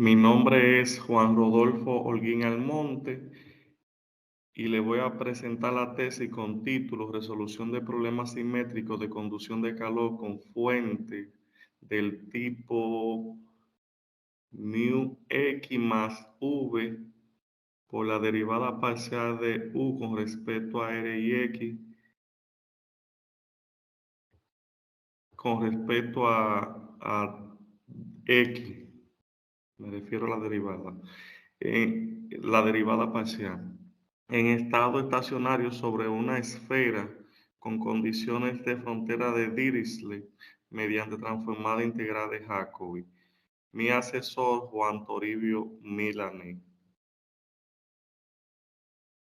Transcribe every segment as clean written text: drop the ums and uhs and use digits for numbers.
Mi nombre es Juan Rodolfo Holguín Almonte y le voy a presentar la tesis con título Resolución de problemas simétricos de conducción de calor con fuente del tipo mu x más v por la derivada parcial de u con respecto a r y x con respecto a x. Me refiero a la derivada. La derivada parcial. En estado estacionario sobre una esfera con condiciones de frontera de Dirichlet mediante transformada integral de Jacobi. Mi asesor Juan Toribio Milanés.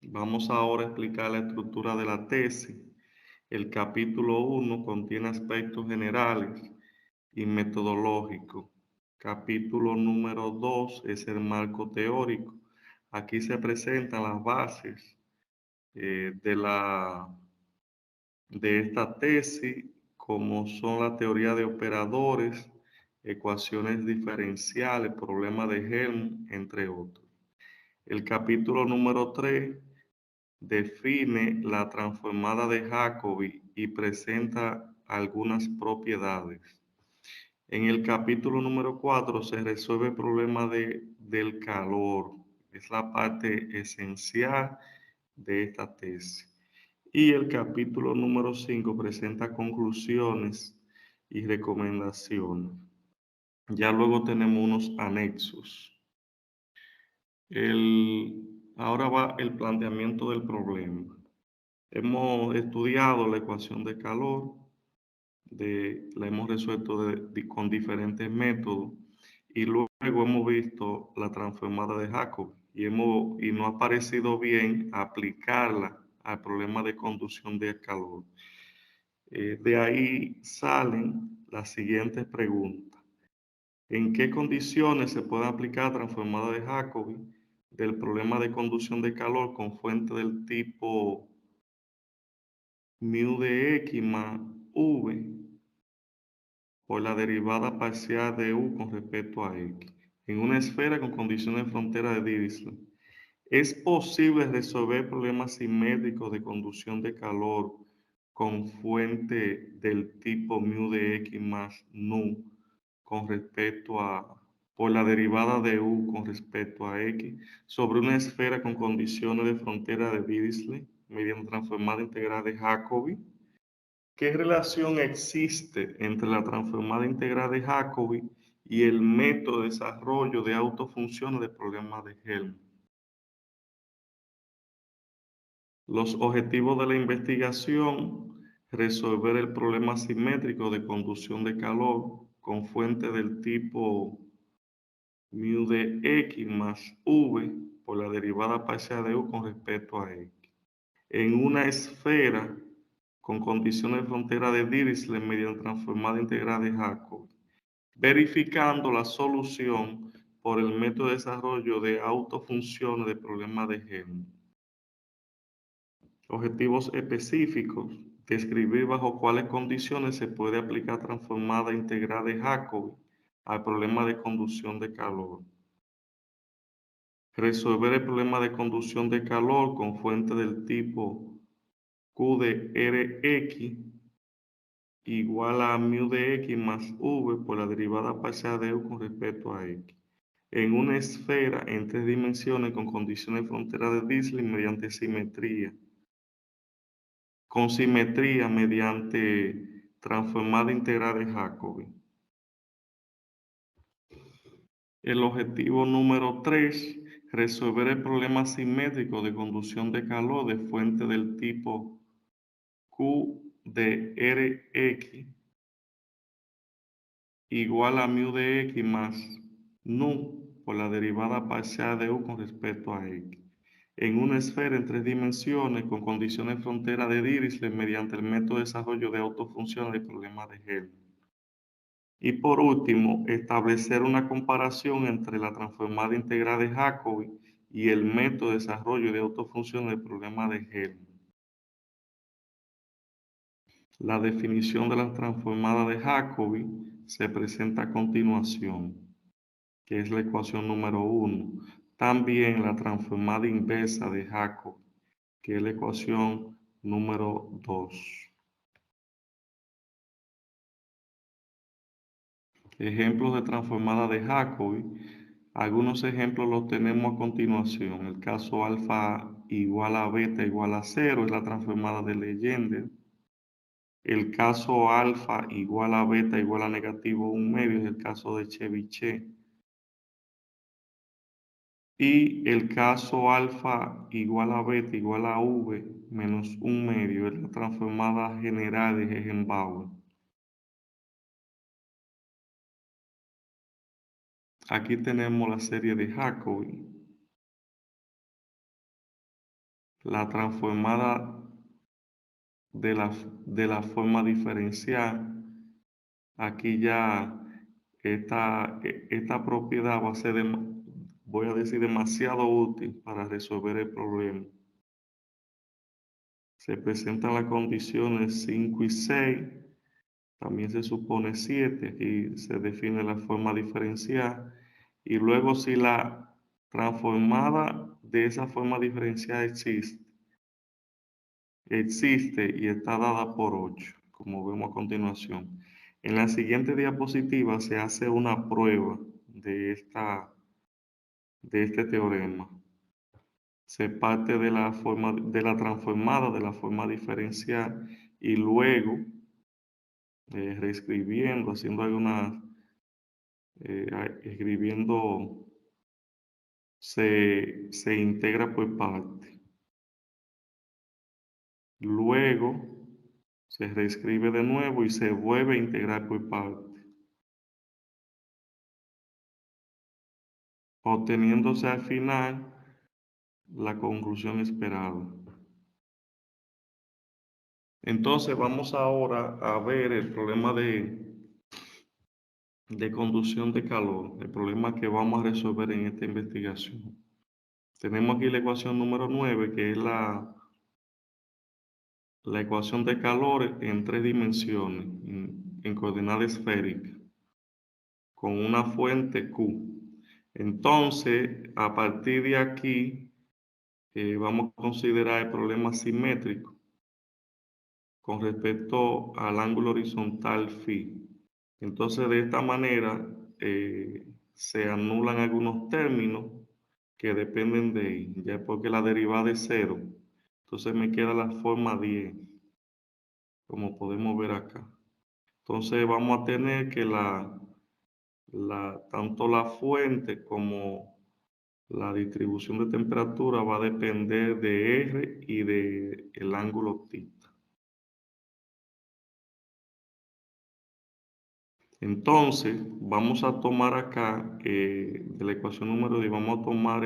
Vamos ahora a explicar la estructura de la tesis. El capítulo 1 contiene aspectos generales y metodológicos. Capítulo número 2 es el marco teórico. Aquí se presentan las bases de esta tesis, como son la teoría de operadores, ecuaciones diferenciales, problemas de Helm, entre otros. El capítulo número 3 define la transformada de Jacobi y presenta algunas propiedades. En el capítulo número 4 se resuelve el problema del calor. Es la parte esencial de esta tesis. Y el capítulo número 5 presenta conclusiones y recomendaciones. Ya luego tenemos unos anexos. Ahora va el planteamiento del problema. Hemos estudiado la ecuación de calor, la hemos resuelto con diferentes métodos y luego hemos visto la transformada de Jacobi y nos ha parecido bien aplicarla al problema de conducción de calor. De ahí salen las siguientes preguntas. ¿En qué condiciones se puede aplicar transformada de Jacobi del problema de conducción de calor con fuente del tipo mu de x más v por la derivada parcial de u con respecto a x en una esfera con condiciones de frontera de Dirichlet? ¿Es posible resolver problemas simétricos de conducción de calor con fuente del tipo mu de x más nu con respecto por la derivada de u con respecto a x sobre una esfera con condiciones de frontera de Dirichlet mediante transformada integral de Jacobi? ¿Qué relación existe entre la transformada integral de Jacobi y el método de desarrollo de autofunciones de problemas de Helm? Los objetivos de la investigación: resolver el problema simétrico de conducción de calor con fuente del tipo mu de x más v por la derivada parcial de u con respecto a x en una esfera con condiciones de frontera de Dirichlet mediante transformada integral de Jacobi, verificando la solución por el método de desarrollo de autofunciones de problemas de Helm. Objetivos específicos: describir bajo cuáles condiciones se puede aplicar transformada integral de Jacobi al problema de conducción de calor. Resolver el problema de conducción de calor con fuente del tipo Q de Rx igual a mu de x más v por la derivada parcial de u con respecto a x en una esfera en 3 dimensiones con condiciones de frontera de Dirichlet mediante simetría. Con simetría mediante transformada integral de Jacobi. El objetivo número 3, resolver el problema simétrico de conducción de calor de fuente del tipo Q de Rx igual a mu de x más nu por la derivada parcial de u con respecto a x en una esfera en 3 dimensiones con condiciones de frontera de Dirichlet mediante el método de desarrollo de autofunciones de problemas de Helm. Y por último, establecer una comparación entre la transformada integral de Jacobi y el método de desarrollo de autofunciones del problema de Helm. La definición de la transformada de Jacobi se presenta a continuación. que es la ecuación número 1. También la transformada inversa de Jacobi, que es la ecuación número 2. Ejemplos de transformada de Jacobi. Algunos ejemplos los tenemos a continuación. El caso alfa igual a beta igual a 0 es la transformada de Legendre. El caso alfa igual a beta igual a negativo 1/2 es el caso de Chebyshev. Y el caso alfa igual a beta igual a v menos 1/2 es la transformada general de Eichenbauer. Aquí tenemos la serie de Jacobi. La transformada de la forma diferencial. Aquí ya esta propiedad va a ser, voy a decir, demasiado útil para resolver el problema. Se presentan las condiciones 5 y 6. También se supone 7. Aquí se define la forma diferencial. Y luego si la transformada de esa forma diferencial existe y está dada por 8, como vemos a continuación. En la siguiente diapositiva se hace una prueba de este teorema. Se parte de la transformada de la forma diferencial y luego reescribiendo, haciendo algunas, escribiendo, se integra por parte. Luego se reescribe de nuevo y se vuelve a integrar por parte, obteniéndose al final la conclusión esperada. Entonces vamos ahora a ver el problema de conducción de calor, el problema que vamos a resolver en esta investigación. Tenemos aquí la ecuación número 9, que es la ecuación de calor en 3 dimensiones, en coordenada esférica, con una fuente Q. Entonces, a partir de aquí, vamos a considerar el problema simétrico con respecto al ángulo horizontal φ. Entonces, de esta manera, se anulan algunos términos que dependen de I, ya porque la derivada es 0. Entonces me queda la forma 10, como podemos ver acá. Entonces vamos a tener que tanto la fuente como la distribución de temperatura va a depender de R y del ángulo θ. Entonces, vamos a tomar acá, de la ecuación número 10, vamos a tomar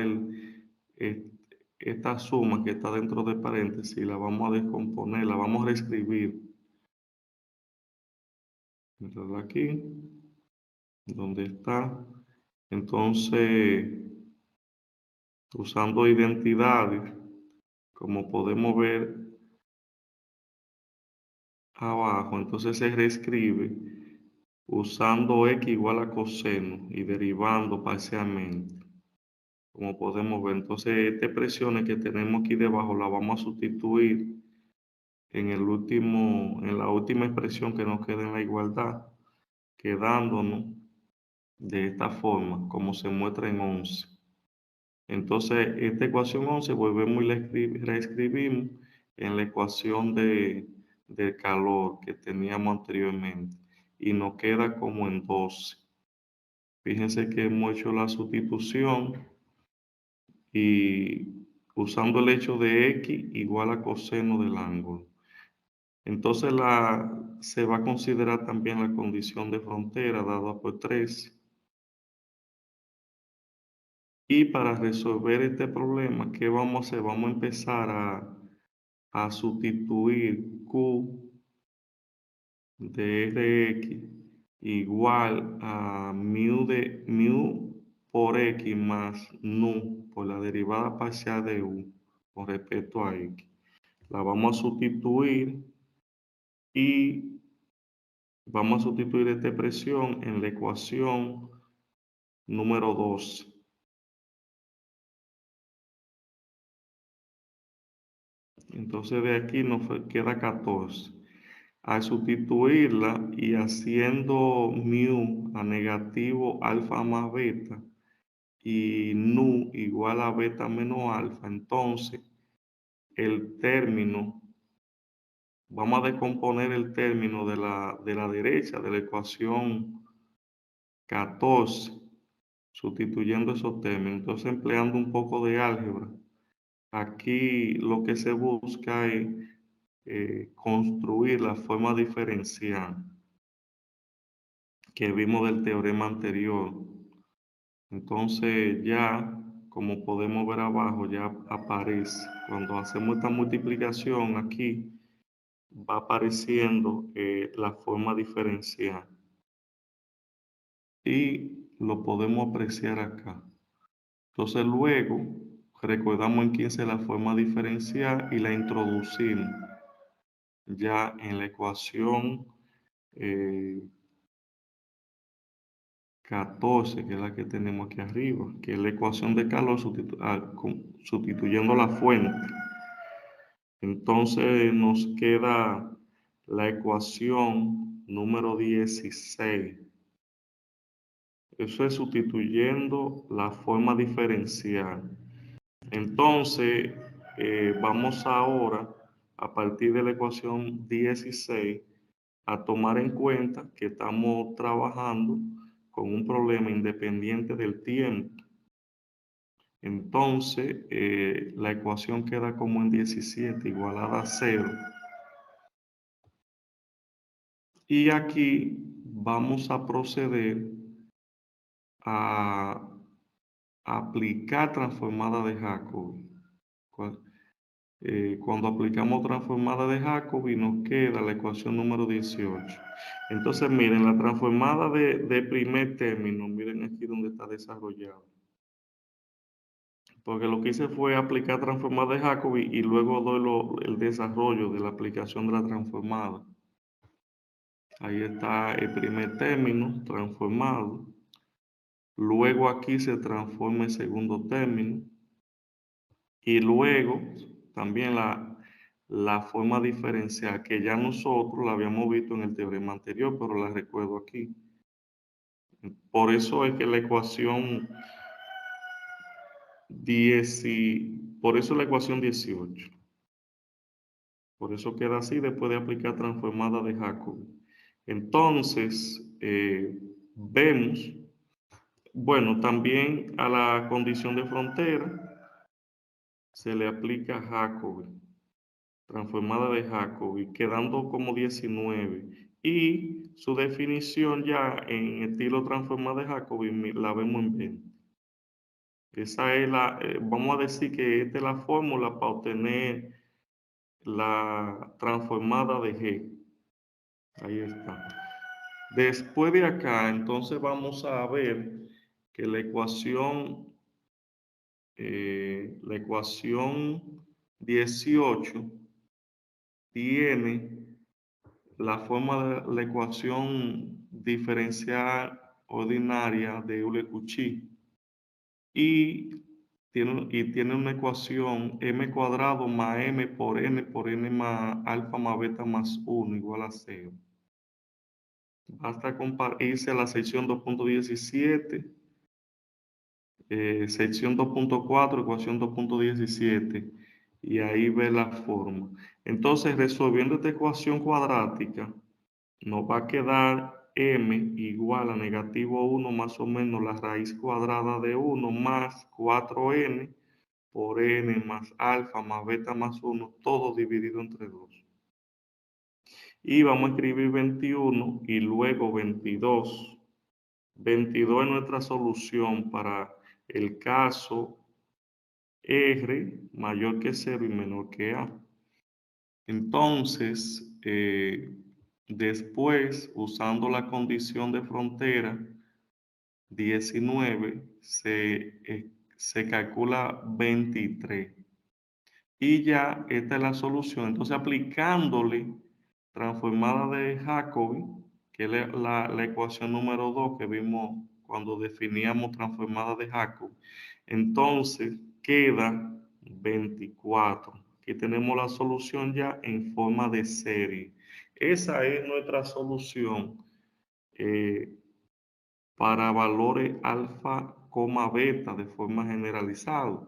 esta suma que está dentro de paréntesis y la vamos a descomponer, la vamos a reescribir. Aquí, donde está. Entonces, usando identidades, como podemos ver abajo, entonces se reescribe usando x igual a coseno y derivando parcialmente, como podemos ver. Entonces, estas expresiones que tenemos aquí debajo la vamos a sustituir en la última expresión que nos queda en la igualdad, quedándonos de esta forma, como se muestra en 11. Entonces, esta ecuación 11 volvemos y la reescribimos en la ecuación del calor que teníamos anteriormente y nos queda como en 12. Fíjense que hemos hecho la sustitución y usando el hecho de x igual a coseno del ángulo. Entonces se va a considerar también la condición de frontera dada por 3. Y para resolver este problema, ¿qué vamos a hacer? Vamos a empezar a sustituir Q de Rx igual a mu por X más nu por la derivada parcial de U con respecto a X. La vamos a sustituir y vamos a sustituir esta expresión en la ecuación número 2. Entonces de aquí nos queda 14. Al sustituirla y haciendo mu a negativo alfa más beta y nu igual a beta menos alfa, entonces el término, vamos a descomponer el término de la derecha de la ecuación 14, sustituyendo esos términos. Entonces, empleando un poco de álgebra, aquí lo que se busca es construir la forma diferencial que vimos del teorema anterior. Entonces, ya, como podemos ver abajo, ya aparece. Cuando hacemos esta multiplicación aquí, va apareciendo la forma diferencial. Y lo podemos apreciar acá. Entonces luego recordamos en 15 la forma diferencial y la introducimos ya en la ecuación 14, que es la que tenemos aquí arriba, que es la ecuación de calor sustituyendo la fuente. Entonces nos queda la ecuación número 16. Eso es sustituyendo la forma diferencial. Entonces, vamos ahora, a partir de la ecuación 16, a tomar en cuenta que estamos trabajando con un problema independiente del tiempo. Entonces, la ecuación queda como en 17, igualada a 0. Y aquí vamos a proceder a aplicar transformada de Jacobi. Cuando aplicamos transformada de Jacobi nos queda la ecuación número 18. Entonces miren, la transformada de primer término, miren aquí donde está desarrollado. Porque lo que hice fue aplicar transformada de Jacobi y luego doy el desarrollo de la aplicación de la transformada. Ahí está el primer término transformado. Luego aquí se transforma el segundo término. Y luego también la forma diferencial, que ya nosotros la habíamos visto en el teorema anterior, pero la recuerdo aquí. Por eso es que la ecuación 18. Por eso queda así después de aplicar transformada de Jacobi. Entonces, vemos, bueno, también a la condición de frontera se le aplica Jacobi, transformada de Jacobi, quedando como 19. Y su definición ya en estilo transformada de Jacobi la vemos en 20. Esa es vamos a decir que esta es la fórmula para obtener la transformada de G. Ahí está. Después de acá, entonces vamos a ver que la ecuación 18 tiene la forma de la ecuación diferencial ordinaria de Euler-Cauchy y tiene una ecuación m cuadrado más m por n más alfa más beta más 1 igual a 0. Basta irse a la sección 2.17, sección 2.4, ecuación 2.17 y ahí ve la forma. Entonces, resolviendo esta ecuación cuadrática, nos va a quedar m igual a negativo 1 más o menos la raíz cuadrada de 1 más 4n por n más alfa más beta más 1, todo dividido entre 2. Y vamos a escribir 21 y luego 22. 22 es nuestra solución para el caso R mayor que 0 y menor que A. Entonces, después, usando la condición de frontera 19, se calcula 23. Y ya esta es la solución. Entonces, aplicándole transformada de Jacobi, que es la ecuación número 2 que vimos cuando definíamos transformada de Jacobi. Entonces queda 24. Aquí tenemos la solución ya en forma de serie. Esa es nuestra solución para valores alfa, beta de forma generalizada.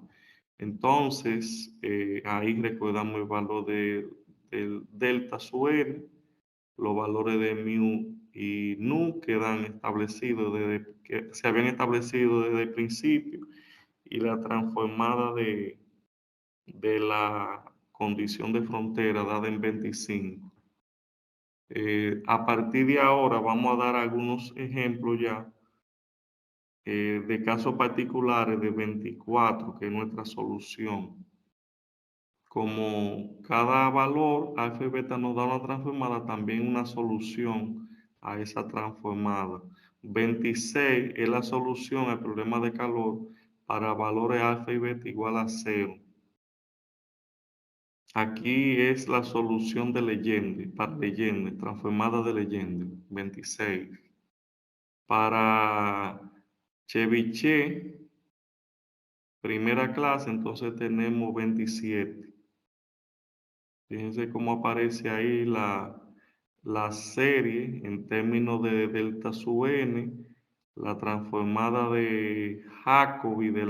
Entonces, ahí recordamos el valor del delta sub n, los valores de mu y nu quedan establecidos que se habían establecido desde el principio, y la transformada de la condición de frontera dada en 25. A partir de ahora vamos a dar algunos ejemplos ya de casos particulares de 24, que es nuestra solución. Como cada valor alfa y beta nos da una transformada, también una solución a esa transformada. 26 es la solución al problema de calor para valores alfa y beta igual a 0. Aquí es la solución de Legendre, para Legendre, transformada de Legendre, 26. Para Chebyshev, primera clase, entonces tenemos 27. Fíjense cómo aparece ahí la serie en términos de delta sub n, la transformada de Jacobi de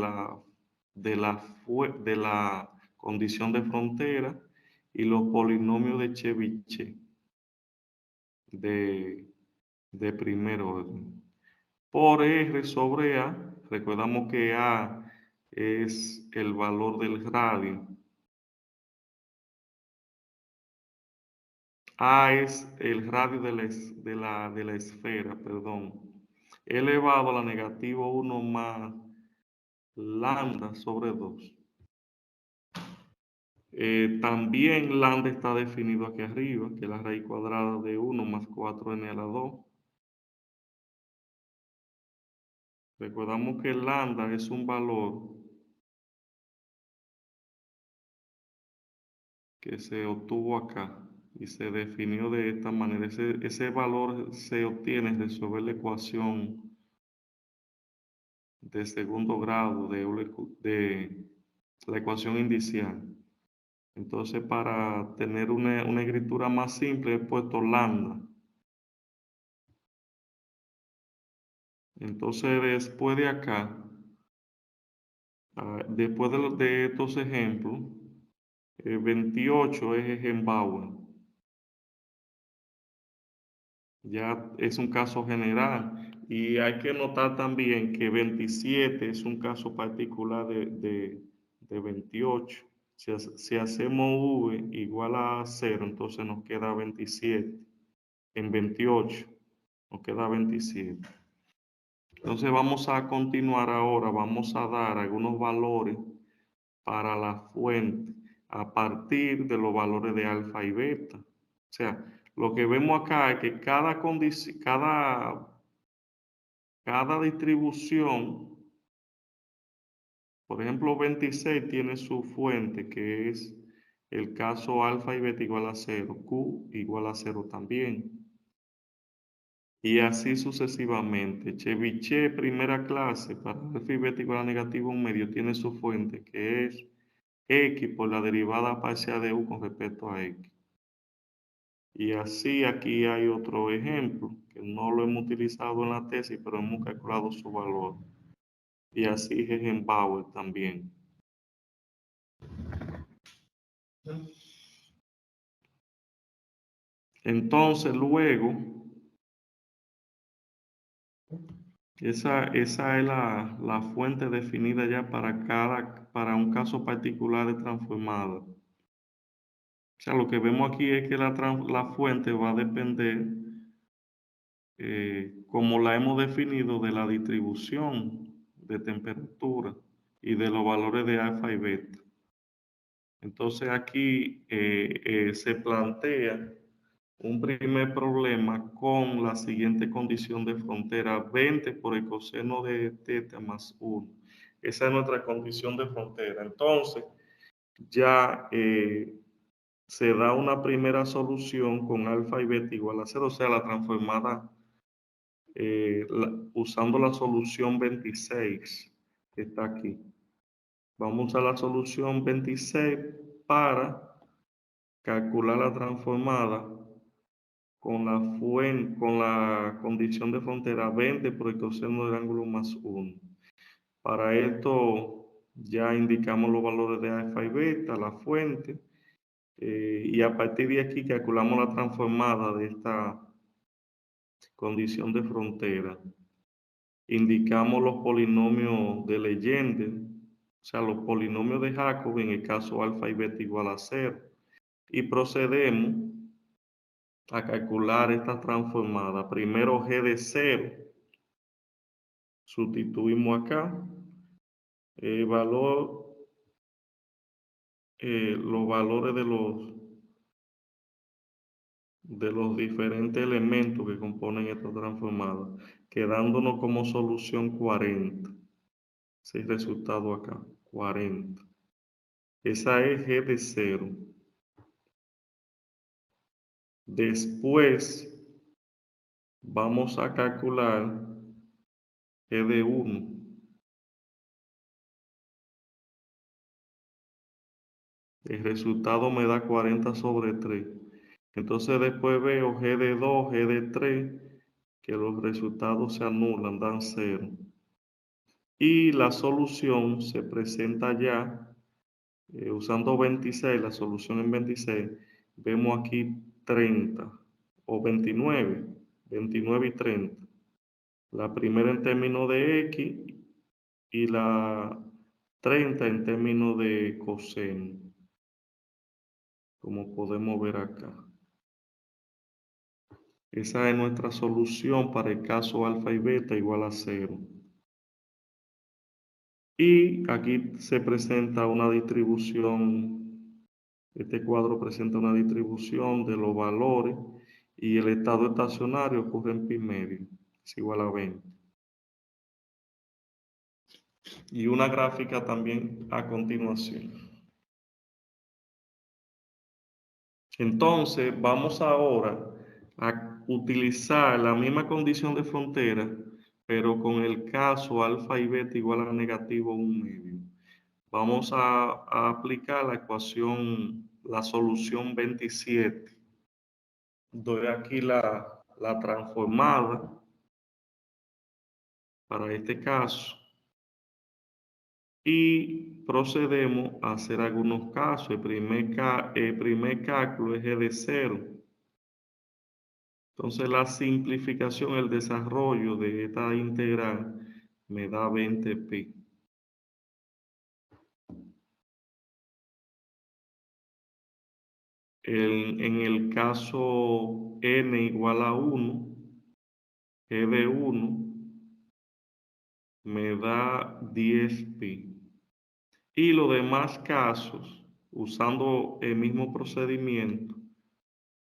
la condición de frontera, y los polinomios de Chebyshev de primer orden. Por R sobre A, recordamos que A es el valor del radio. A es el radio de la esfera, perdón, elevado a la negativo 1 más lambda sobre 2. También lambda está definido aquí arriba, que es la raíz cuadrada de 1 más 4n a la 2. Recordamos que lambda es un valor que se obtuvo acá y se definió de esta manera. Ese valor se obtiene al resolver la ecuación de segundo grado de la ecuación inicial. Entonces, para tener una escritura más simple, he puesto lambda. Entonces, después de acá, después de estos ejemplos, 28 es Eichenbauer. Ya es un caso general, y hay que notar también que 27 es un caso particular de 28. Si hacemos v igual a 0, entonces nos queda 27. En 28 nos queda 27. Entonces vamos a continuar ahora, vamos a dar algunos valores para la fuente a partir de los valores de alfa y beta. O sea, lo que vemos acá es que cada distribución, por ejemplo, 26 tiene su fuente, que es el caso alfa y beta igual a 0, Q igual a 0 también. Y así sucesivamente. Chebyshev, primera clase, para alfa y beta igual a negativo 1 medio, tiene su fuente, que es X por la derivada parcial de U con respecto a X. Y así aquí hay otro ejemplo, que no lo hemos utilizado en la tesis, pero hemos calculado su valor. Y así Eichenbauer también. Entonces, luego, esa es la fuente definida ya para un caso particular de transformada. O sea, lo que vemos aquí es que la fuente va a depender, como la hemos definido, de la distribución de temperatura y de los valores de alfa y beta. Entonces aquí se plantea un primer problema con la siguiente condición de frontera: 20 por el coseno de teta más 1. Esa es nuestra condición de frontera. Entonces ya se da una primera solución con alfa y beta igual a 0, o sea, la transformada usando la solución 26 que está aquí. Vamos a usar la solución 26 para calcular la transformada con la condición de frontera 20 por el coseno del ángulo más 1. Para esto ya indicamos los valores de alfa y beta, la fuente, y a partir de aquí calculamos la transformada de esta condición de frontera. Indicamos los polinomios de Legendre, o sea, los polinomios de Jacobi en el caso alfa y beta igual a 0. Y procedemos a calcular esta transformada. Primero G de 0. Sustituimos acá los valores de los diferentes elementos que componen esta transformada, quedándonos como solución 40. Ese es el resultado acá, 40. Esa es G de 0. Después vamos a calcular G de 1. El resultado me da 40 sobre 3. Entonces después veo G de 2, G de 3, que los resultados se anulan, dan 0. Y la solución se presenta ya usando 26, la solución en 26. Vemos aquí 30 o 29, 29 y 30. La primera en términos de X y la 30 en términos de coseno, como podemos ver acá. Esa es nuestra solución para el caso alfa y beta igual a 0. Y aquí se presenta una distribución, este cuadro presenta una distribución de los valores y el estado estacionario ocurre en pi medio, es igual a 20. Y una gráfica también a continuación. Entonces, vamos ahora a utilizar la misma condición de frontera, pero con el caso alfa y beta igual a negativo 1 medio. Vamos a aplicar la ecuación, la solución 27. Doy aquí la transformada para este caso. Y procedemos a hacer algunos casos. El primer cálculo es G de 0. Entonces la simplificación, el desarrollo de esta integral me da 20pi. En el caso n igual a 1, G de 1 me da 10pi. Y los demás casos, usando el mismo procedimiento,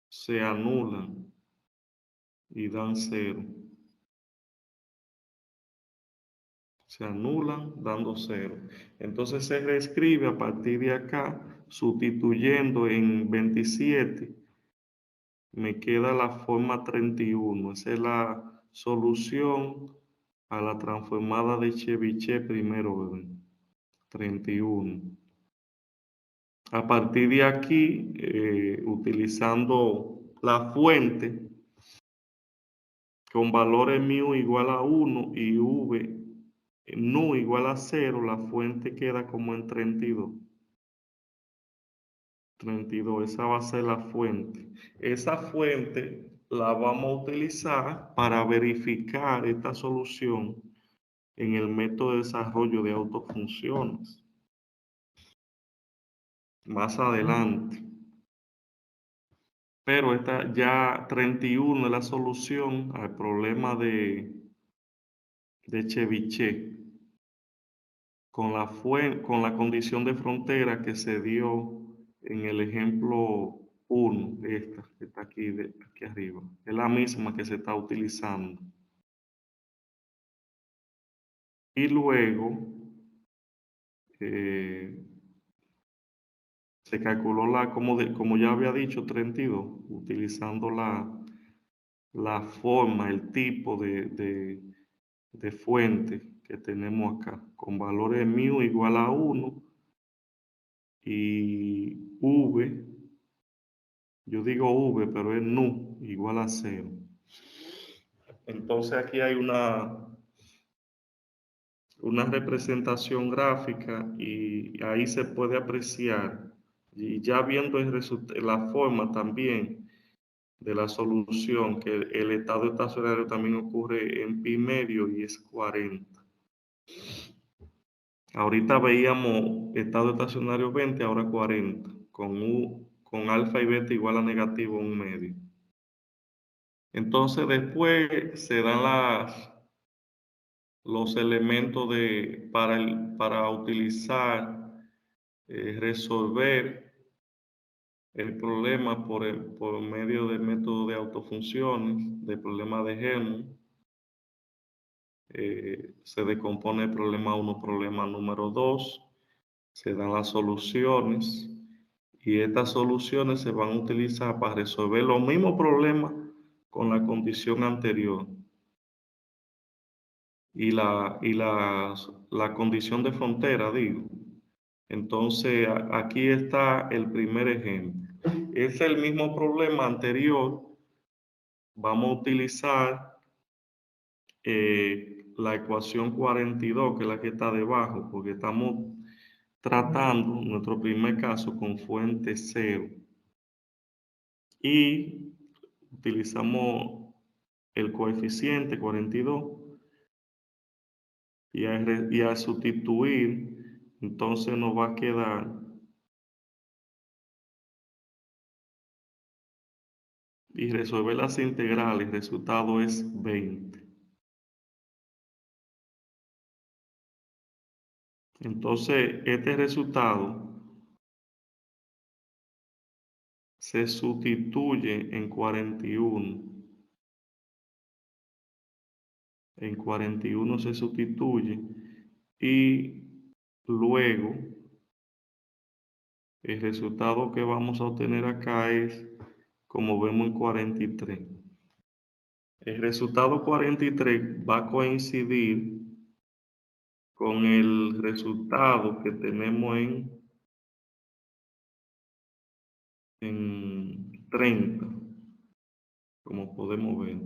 se anulan y dan 0. Se anulan dando 0. Entonces se reescribe a partir de acá, sustituyendo en 27, me queda la forma 31. Esa es la solución a la transformada de Chebyshev primer orden, 31. A partir de aquí, utilizando la fuente con valores mu igual a 1 y v nu igual a 0, la fuente queda como en 32. 32, esa va a ser la fuente. Esa fuente la vamos a utilizar para verificar esta solución en el método de desarrollo de autofunciones. Más adelante. Pero esta ya 31 es la solución al problema de Chebyshev con la condición de frontera que se dio en el ejemplo 1, esta que está aquí, aquí arriba. Es la misma que se está utilizando. Y luego se calculó como ya había dicho, 32, utilizando la forma, el tipo de fuente que tenemos acá, con valores mu igual a 1 y v, yo digo v, pero es nu igual a 0. Entonces aquí hay una representación gráfica y ahí se puede apreciar, y ya viendo la forma también de la solución, que el estado estacionario también ocurre en pi medio y es 40. Ahorita veíamos estado estacionario 20, ahora 40, con alfa y beta igual a negativo 1 medio. Entonces después se dan los elementos para utilizar, resolver el problema por medio del método de autofunciones, del problema de Helmholtz. Se decompone el problema 1, problema número 2, se dan las soluciones y estas soluciones se van a utilizar para resolver los mismos problemas con la condición anterior y la condición de frontera, digo. Entonces, aquí está el primer ejemplo. Es el mismo problema anterior. Vamos a utilizar la ecuación 42, que es la que está debajo, porque estamos tratando nuestro primer caso con fuente 0. Y utilizamos el coeficiente 42 y a sustituir, entonces nos va a quedar y resolver las integrales, el resultado es 20. Entonces, este resultado se sustituye en 41. En 41 se sustituye y luego el resultado que vamos a obtener acá es, como vemos, en 43. El resultado 43 va a coincidir con el resultado que tenemos en 30, como podemos ver.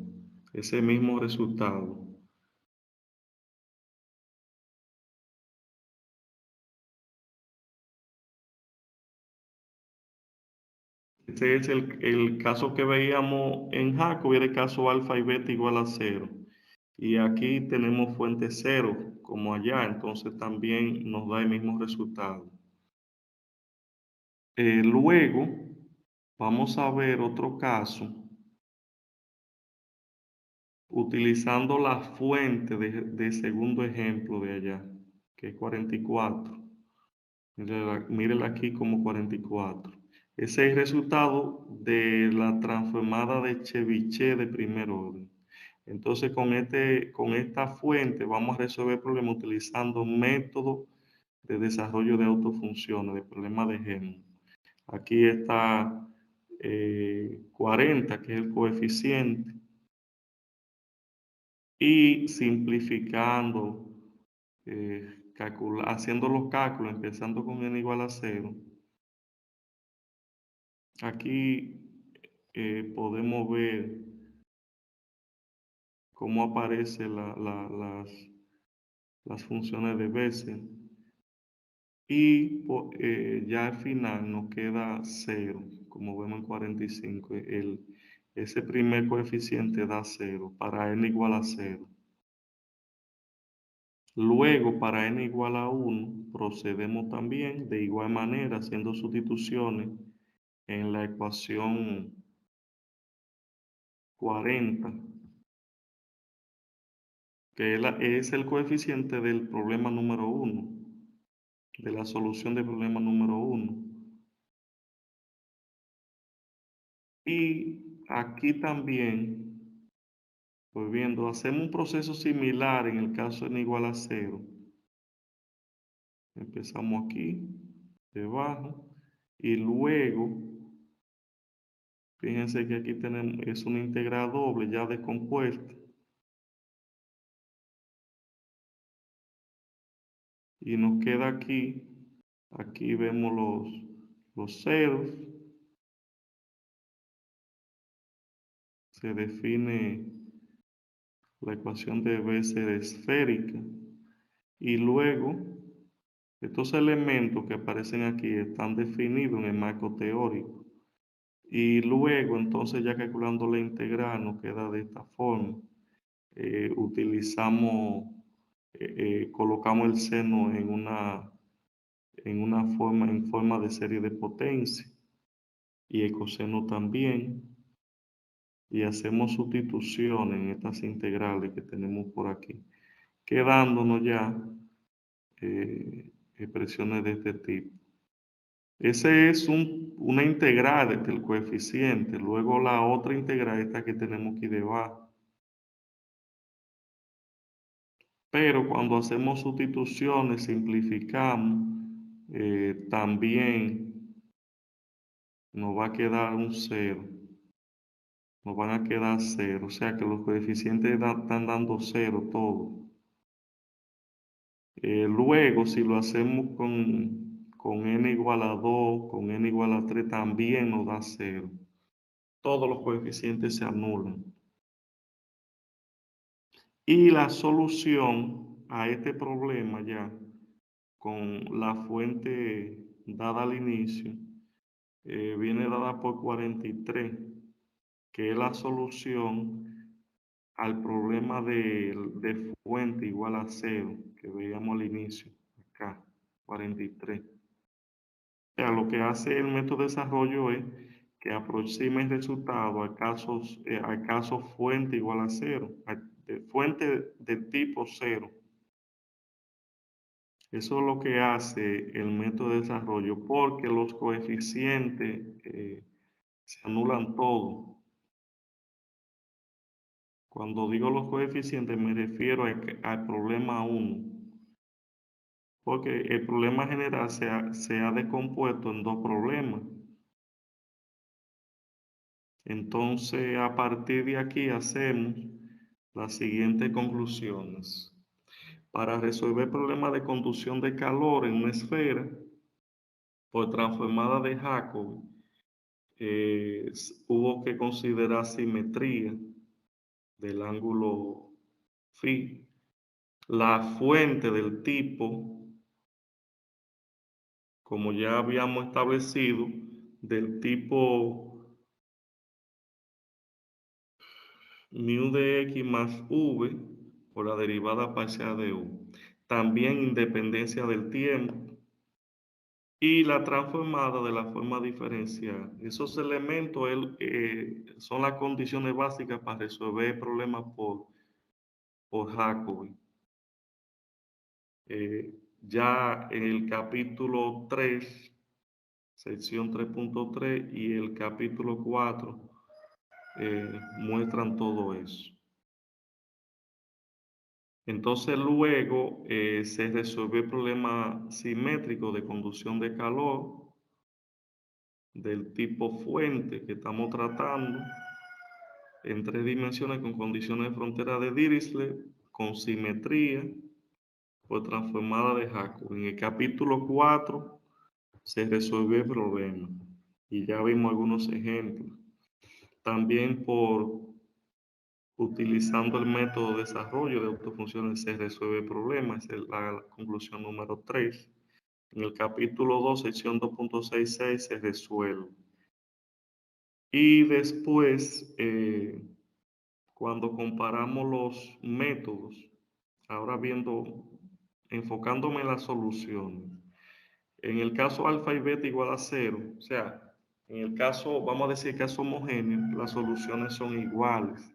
Ese mismo resultado. Ese es el caso que veíamos en Jacobi, era el caso alfa y beta igual a 0. Y aquí tenemos fuente 0, como allá, entonces también nos da el mismo resultado. Luego, vamos a ver otro caso, utilizando la fuente de segundo ejemplo de allá, que es 44. Mírenla aquí como 44. Ese es el resultado de la transformada de Chebyshev de primer orden. Entonces, con esta fuente vamos a resolver el problema utilizando método de desarrollo de autofunciones, de problema de Helmholtz. Aquí está 40, que es el coeficiente, y simplificando, haciendo los cálculos, empezando con n igual a 0. Aquí podemos ver cómo aparecen las funciones de Bessel. Y ya al final nos queda 0, como vemos en 45. Ese primer coeficiente da 0 para n igual a 0. Luego, para n igual a 1, procedemos también de igual manera haciendo sustituciones en la ecuación 40, que es el coeficiente del problema número 1, de la solución del problema número 1. Y aquí también, pues viendo, hacemos un proceso similar en el caso de n igual a 0. Empezamos aquí, debajo, y luego Fíjense que aquí tenemos, es una integral doble ya descompuesta. Y nos queda aquí vemos los ceros. Se define la ecuación debe ser esférica. Y luego, estos elementos que aparecen aquí están definidos en el marco teórico. Y luego, entonces, ya calculando la integral, nos queda de esta forma. Colocamos el seno en forma de serie de potencia y el coseno también. Y hacemos sustitución en estas integrales que tenemos por aquí, quedándonos ya expresiones de este tipo. Ese es una integral del coeficiente. Luego la otra integral esta que tenemos aquí debajo. Pero cuando hacemos sustituciones, simplificamos, también nos va a quedar un 0. Nos van a quedar 0. O sea que los coeficientes están dando 0 todos. Luego, si lo hacemos con n igual a 2, con n igual a 3, también nos da 0. Todos los coeficientes se anulan. Y la solución a este problema ya, con la fuente dada al inicio, viene dada por 43, que es la solución al problema de fuente igual a 0, que veíamos al inicio, acá, 43. O sea, lo que hace el método de desarrollo es que aproxima el resultado al caso fuente igual a 0, fuente del tipo 0. Eso es lo que hace el método de desarrollo, porque los coeficientes se anulan todos. Cuando digo los coeficientes me refiero al problema 1, porque el problema general se ha descompuesto en dos problemas. Entonces, a partir de aquí hacemos las siguientes conclusiones. Para resolver problemas de conducción de calor en una esfera por transformada de Jacobi, hubo que considerar simetría del ángulo phi, la fuente del tipo, como ya habíamos establecido, del tipo mu de x más v por la derivada parcial de u. También independencia del tiempo y la transformada de la forma diferencial. Esos elementos son las condiciones básicas para resolver problemas por Jacobi. Ya en el capítulo 3, sección 3.3 y el capítulo 4 muestran todo eso. Entonces luego se resuelve el problema simétrico de conducción de calor del tipo fuente que estamos tratando en 3 dimensiones con condiciones de frontera de Dirichlet, con simetría por transformada de Jacobi. En el capítulo 4 se resuelve el problema y ya vimos algunos ejemplos. También utilizando el método de desarrollo de autofunciones se resuelve el problema. Esa es la conclusión número 3. En el capítulo 2, sección 2.66 se resuelve. Y después, cuando comparamos los métodos, ahora enfocándome en las soluciones. En el caso alfa y beta igual a 0, o sea, en el caso, vamos a decir caso homogéneo, las soluciones son iguales.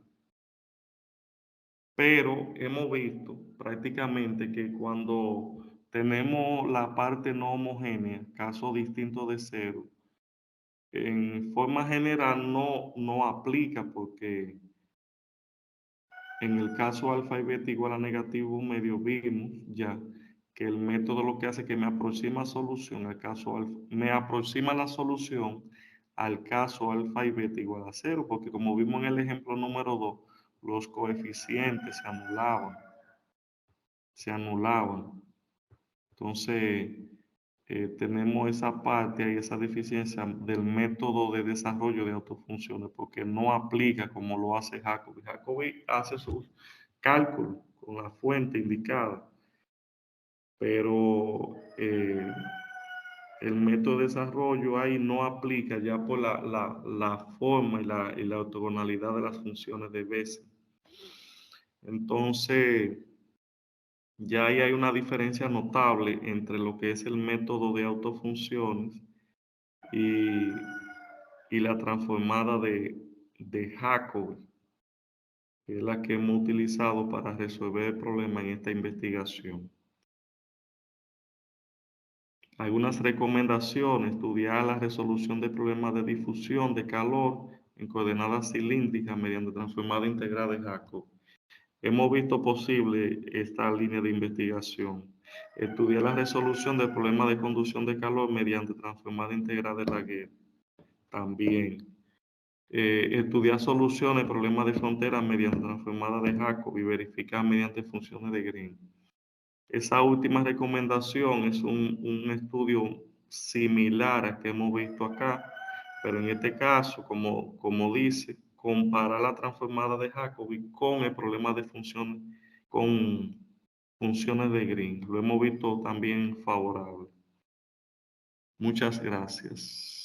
Pero hemos visto prácticamente que cuando tenemos la parte no homogénea, caso distinto de 0, en forma general no aplica porque en el caso alfa y beta igual a negativo medio vimos ya que el método lo que hace es que me aproxima solución, el caso alfa, me aproxima la solución al caso alfa y beta igual a 0, porque como vimos en el ejemplo número 2, los coeficientes se anulaban. Entonces, tenemos esa parte y esa deficiencia del método de desarrollo de autofunciones, porque no aplica como lo hace Jacobi. Jacobi hace sus cálculos con la fuente indicada, pero el método de desarrollo ahí no aplica ya por la forma y la ortogonalidad de las funciones de Bessel. Entonces, ya ahí hay una diferencia notable entre lo que es el método de autofunciones y, y la transformada de Jacobi, que es la que hemos utilizado para resolver el problema en esta investigación. Algunas recomendaciones: estudiar la resolución de problemas de difusión de calor en coordenadas cilíndricas mediante transformada integral de Jacobi. Hemos visto posible esta línea de investigación. Estudiar la resolución del problema de conducción de calor mediante transformada integral de Laguerre. También. Estudiar soluciones de problemas de frontera mediante transformada de Jacobi y verificar mediante funciones de Green. Esa última recomendación es un estudio similar a que hemos visto acá, pero en este caso, como dice, comparar la transformada de Jacobi con el problema de funciones, con funciones de Green. Lo hemos visto también favorable. Muchas gracias.